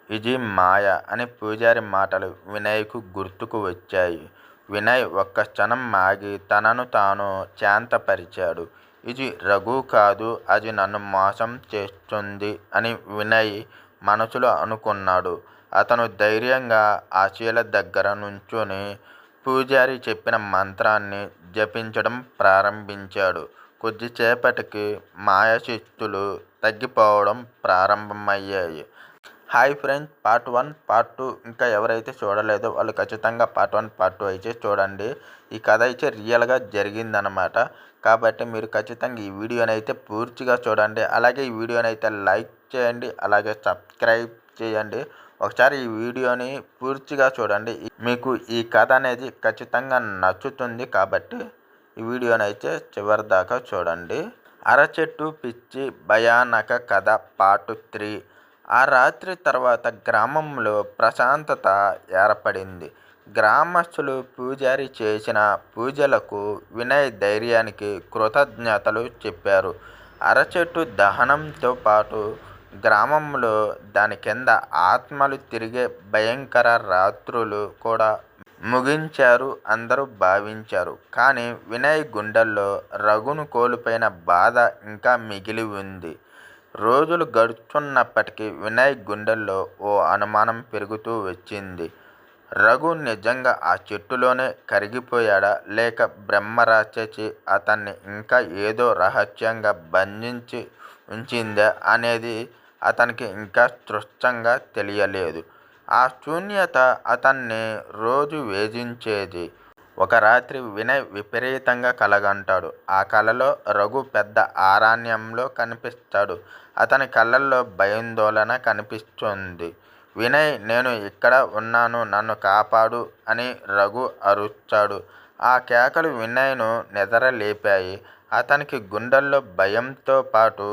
ఇది మాయ అని పూజారి మాటలు వినయ్కు గుర్తుకు వచ్చాయి. వినయ్ ఒక్క క్షణం ఆగి తనను తాను శాంతపరిచాడు. ఇది రఘు కాదు, అది నన్ను మోసం చేస్తుంది అని వినయ్ మనసులో అనుకున్నాడు. అతను ధైర్యంగా ఆ శీల దగ్గర నుంచుని పూజారి చెప్పిన మంత్రాన్ని జపించడం ప్రారంభించాడు. కొద్దిసేపటికి మాయాశక్తులు తగ్గిపోవడం ప్రారంభమయ్యాయి. హాయ్ ఫ్రెండ్స్, పార్ట్ 1, పార్ట్ 2 ఇంకా ఎవరైతే చూడలేదో వాళ్ళు ఖచ్చితంగా పార్ట్ 1, పార్ట్ 2 అయితే చూడండి. ఈ కథ అయితే రియల్గా జరిగిందనమాట. కాబట్టి మీరు ఖచ్చితంగా ఈ వీడియోని అయితే పూర్తిగా చూడండి. అలాగే ఈ వీడియోని అయితే లైక్ చేయండి, అలాగే సబ్స్క్రైబ్ చేయండి. ఒకసారి ఈ వీడియోని పూర్తిగా చూడండి. మీకు ఈ కథ అనేది ఖచ్చితంగా నచ్చుతుంది. కాబట్టి ఈ వీడియోని అయితే చివరి దాకా చూడండి. అరచెట్టు పిచ్చి భయానక కథ పార్ట్ 3. ఆ రాత్రి తర్వాత గ్రామంలో ప్రశాంతత ఏర్పడింది. గ్రామస్తులు పూజారి చేసిన పూజలకు, వినయ్ ధైర్యానికి కృతజ్ఞతలు చెప్పారు. అరచెట్టు దహనంతో పాటు గ్రామంలో దాని కింద ఆత్మలు తిరిగే భయంకర రాత్రులు కూడా ముగించారు అందరూ భావించారు. కానీ వినయ్ గుండెల్లో రఘును కోల్పోయిన బాధ ఇంకా మిగిలి ఉంది. రోజులు గడుస్తున్నప్పటికీ వినయ్ గుండెల్లో ఓ అనుమానం పెరుగుతూ వచ్చింది. రఘు నిజంగా ఆ చెట్టులోనే కరిగిపోయాడా, లేక బ్రహ్మరాక్షసి అతన్ని ఇంకా ఏదో రహస్యంగా బంధించి ఉంచిందా అనేది అతనికి ఇంకా స్పష్టంగా తెలియలేదు. ఆ శూన్యత అతన్ని రోజు వేధించేది. ఒక రాత్రి వినయ్ విపరీతంగా కలగంటాడు. ఆ కలలో రఘు పెద్ద అరణ్యంలో కనిపిస్తాడు. అతని కళ్ళల్లో భయాందోళన కనిపిస్తుంది. వినయ్, నేను ఇక్కడ ఉన్నాను, నన్ను కాపాడు అని రఘు అరుస్తాడు. ఆ కేకలు వినయ్ను నిద్రలేపాయి. అతనికి గుండెల్లో భయంతో పాటు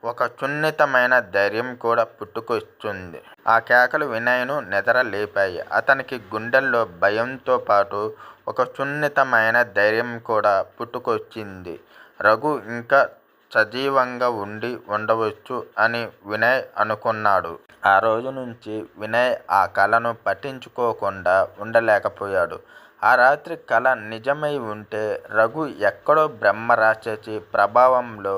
ఒక సున్నితమైన ధైర్యం కూడా పుట్టుకొస్తుంది. ఆ కేకలు వినయ్ను నిద్రలేపాయి. అతనికి గుండెల్లో భయంతో పాటు ఒక సున్నితమైన ధైర్యం కూడా పుట్టుకొచ్చింది. రఘు ఇంకా సజీవంగా ఉండి ఉండవచ్చు అని వినయ్ అనుకున్నాడు. ఆ రోజు నుంచి వినయ్ ఆ కలను పట్టించుకోకుండా ఉండలేకపోయాడు. ఆ రాత్రి కల నిజమై ఉంటే రఘు ఎక్కడో బ్రహ్మరాక్షసి ప్రభావంలో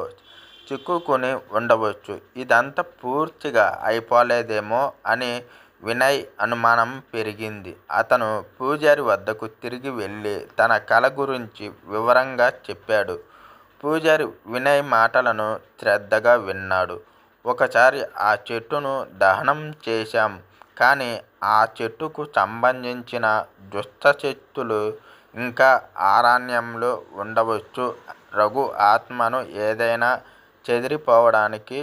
చిక్కుకుని ఉండవచ్చు. ఇదంతా పూర్తిగా అయిపోలేదేమో అని వినయ్ అనుమానం పెరిగింది. అతను పూజారి వద్దకు తిరిగి వెళ్ళి తన కల గురించి వివరంగా చెప్పాడు. పూజారి వినయ్ మాటలను శ్రద్ధగా విన్నాడు. ఒకసారి ఆ చెట్టును దహనం చేశాం, కానీ ఆ చెట్టుకు సంబంధించిన దుష్టశక్తులు ఇంకా అరణ్యంలో ఉండవచ్చు. రఘు ఆత్మను ఏదైనా చెదిరిపోవడానికి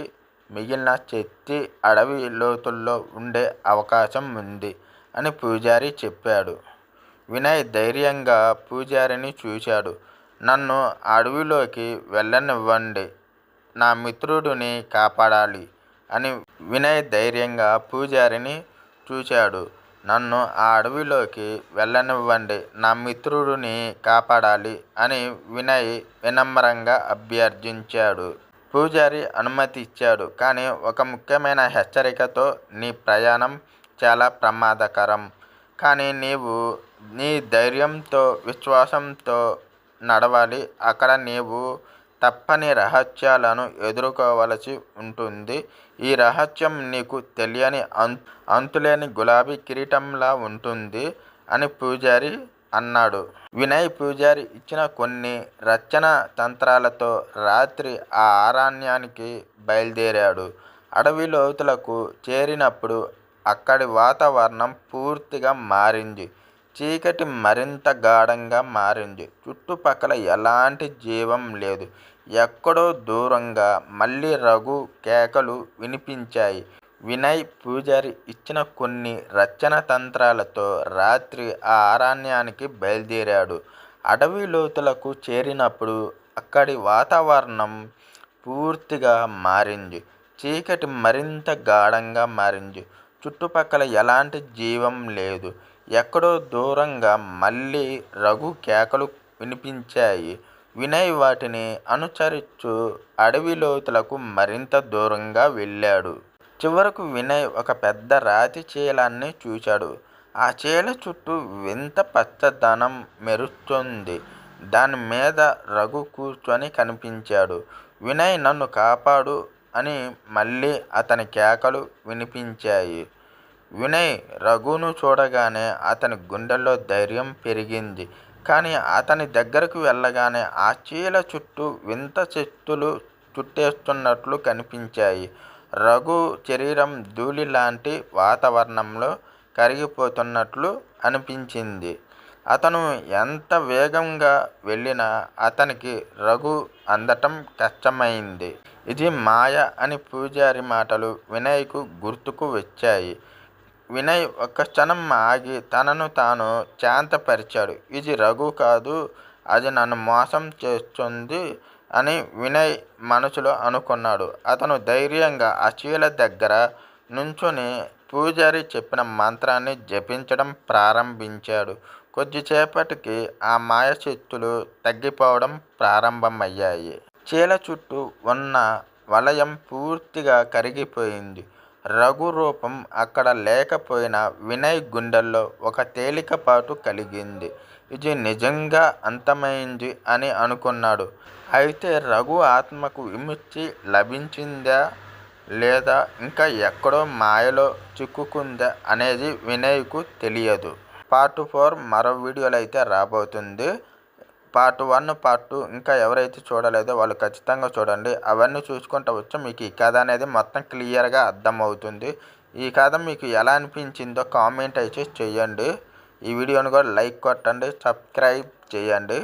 మిగిలిన శక్తి అడవి లోతుల్లో ఉండే అవకాశం ఉంది అని పూజారి చెప్పాడు. వినయ్ ధైర్యంగా పూజారిని చూశాడు. నన్ను అడవిలోకి వెళ్ళనివ్వండి, నా మిత్రుడిని కాపాడాలి అని వినయ్ ధైర్యంగా పూజారిని చూశాడు. నన్ను ఆ అడవిలోకి వెళ్ళనివ్వండి, నా మిత్రుడిని కాపాడాలి అని వినయ్ వినమ్రంగా అభ్యర్థించాడు. పూజారి అనుమతి ఇచ్చాడు. కానీ ఒక ముఖ్యమైన హెచ్చరికతో, నీ ప్రయాణం చాలా ప్రమాదకరం. కానీ నీవు నీ ధైర్యంతో, విశ్వాసంతో నడవాలి. అక్కడ నీవు తప్పని రహస్యాలను ఎదుర్కోవలసి ఉంటుంది. ఈ రహస్యం నీకు తెలియని అంతులేని గులాబీ కిరీటంలా ఉంటుంది అని పూజారి అన్నాడు. వినయ్ పూజారి ఇచ్చిన కొన్ని రచన తంత్రాలతో రాత్రి ఆ అరణ్యానికి బయలుదేరాడు. అడవి లోతులకు చేరినప్పుడు అక్కడి వాతావరణం పూర్తిగా మారింది. చీకటి మరింత గాఢంగా మారింది. చుట్టుపక్కల ఎలాంటి జీవం లేదు. ఎక్కడో దూరంగా మళ్ళీ రఘు కేకలు వినిపించాయి. వినయ్ పూజారి ఇచ్చిన కొన్ని రచన తంత్రాలతో రాత్రి ఆ అరణ్యానికి బయలుదేరాడు. అడవి లోతులకు చేరినప్పుడు అక్కడి వాతావరణం పూర్తిగా మారింది. చీకటి మరింత గాఢంగా మారింది. చుట్టుపక్కల ఎలాంటి జీవం లేదు. ఎక్కడో దూరంగా మళ్ళీ రఘు కేకలు వినిపించాయి. వినయ్ వాటిని అనుసరిస్తూ అడవి లోతులకు మరింత దూరంగా వెళ్ళాడు. చివరకు వినయ్ ఒక పెద్ద రాతి చీలాన్ని చూశాడు. ఆ చీల చుట్టూ వింత పచ్చదనం మెరుస్తుంది. దాని మీద రఘు కూర్చొని కనిపించాడు. వినయ్, నన్ను కాపాడు అని మళ్ళీ అతని కేకలు వినిపించాయి. వినయ్ రఘును చూడగానే అతని గుండెల్లో ధైర్యం పెరిగింది. కానీ అతని దగ్గరకు వెళ్ళగానే ఆ చీల చుట్టూ వింత శక్తులు చుట్టేస్తున్నట్లు కనిపించాయి. రఘు శరీరం ధూళి లాంటి వాతావరణంలో కరిగిపోతున్నట్లు అనిపించింది. అతను ఎంత వేగంగా వెళ్ళినా అతనికి రఘు అందటం కష్టమైంది. ఇది మాయ అని పూజారి మాటలు వినయ్కు గుర్తుకు వచ్చాయి. వినయ్ ఒక్క క్షణం ఆగి తనను తాను శాంతపరిచాడు. ఇది రఘు కాదు, అది నన్ను మోసం చేస్తుంది అని వినయ్ మనసులో అనుకున్నాడు. అతను ధైర్యంగా ఆ చీల దగ్గర నుంచుని పూజారి చెప్పిన మంత్రాన్ని జపించడం ప్రారంభించాడు. కొద్దిసేపటికి ఆ మాయశక్తులు తగ్గిపోవడం ప్రారంభమయ్యాయి. చీల చుట్టూ ఉన్న వలయం పూర్తిగా కరిగిపోయింది. రఘు రూపం అక్కడ లేకపోయినా వినయ్ గుండెల్లో ఒక తేలికపాటు కలిగింది. ఇది నిజంగా అంతమైంది అని అనుకున్నాడు. అయితే రఘు ఆత్మకు విముక్తి లభించిందా లేదా ఇంకా ఎక్కడో మాయలో చిక్కుకుందా అనేది వినయ్కు తెలియదు. పార్ట్ 4 మరో వీడియోలో అయితే రాబోతుంది. పార్ట్ 1, పార్ట్ 2 ఇంకా ఎవరైతే చూడలేదో వాళ్ళు ఖచ్చితంగా చూడండి. అవన్నీ చూసుకుంటూ వచ్చి మీకు ఈ కథ అనేది మొత్తం క్లియర్గా అర్థమవుతుంది. ఈ కథ మీకు ఎలా అనిపించిందో కామెంట్ అయితే చేయండి. ఈ వీడియోని కూడా లైక్ కొట్టండి, సబ్స్క్రైబ్ చేయండి.